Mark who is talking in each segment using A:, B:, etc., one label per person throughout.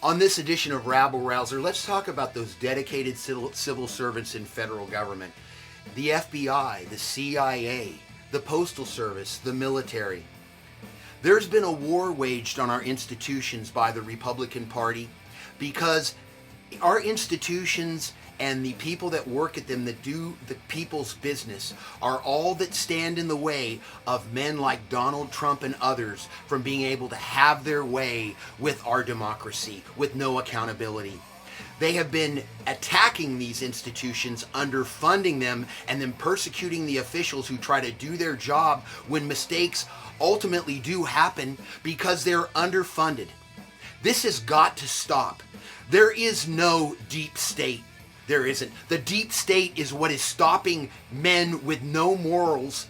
A: On this edition of Rabble, Rouser, let's talk about those dedicated civil servants in federal government. The FBI, the CIA, the Postal Service, the military. There's been a war waged on our institutions by the Republican Party because our institutions and the people that work at them, that do the people's business, are all that stand in the way of men like Donald Trump and others from being able to have their way with our democracy, with no accountability. They have been attacking these institutions, underfunding them, and then persecuting the officials who try to do their job when mistakes ultimately do happen because they're underfunded. This has got to stop. There is no deep state. There isn't. The deep state is what is stopping men with no morals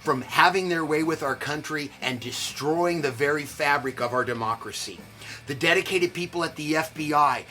A: from having their way with our country and destroying the very fabric of our democracy. The dedicated people at the FBI,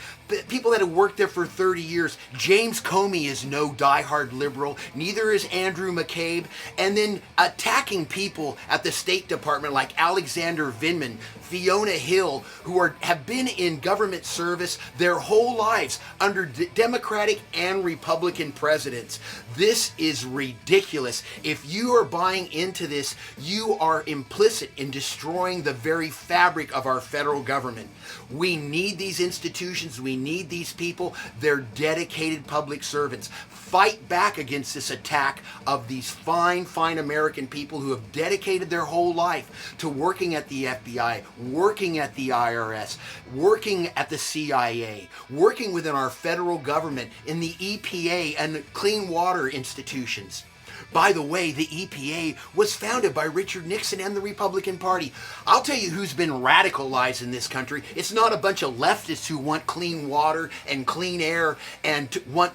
A: people that have worked there for 30 years. James Comey is no diehard liberal, neither is Andrew McCabe. And then attacking people at the State Department like Alexander Vindman, Fiona Hill, who have been in government service their whole lives under Democratic and Republican presidents. This is ridiculous. If you are buying into this, you are implicit in destroying the very fabric of our federal government. We need these institutions. We need these people. They're dedicated public servants. Fight back against this attack of these fine American people who have dedicated their whole life to working at the FBI, working at the IRS, working at the CIA, working within our federal government, in the EPA and clean water institutions. By the way, the EPA was founded by Richard Nixon and the Republican Party. I'll tell you who's been radicalized in this country. It's not a bunch of leftists who want clean water and clean air and want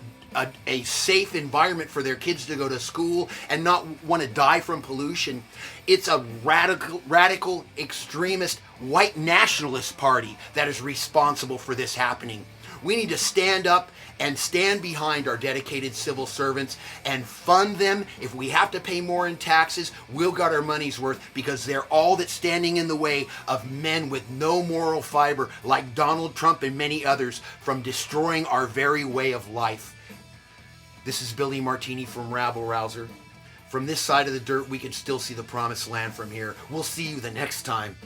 A: a safe environment for their kids to go to school and not want to die from pollution. It's a radical, extremist, white nationalist party that is responsible for this happening. We need to stand up and stand behind our dedicated civil servants and fund them. If we have to pay more in taxes, we'll get our money's worth, because they're all that's standing in the way of men with no moral fiber like Donald Trump and many others from destroying our very way of life. This is Billy Martini from Rabble Rouser. From this side of the dirt, we can still see the promised land from here. We'll see you the next time.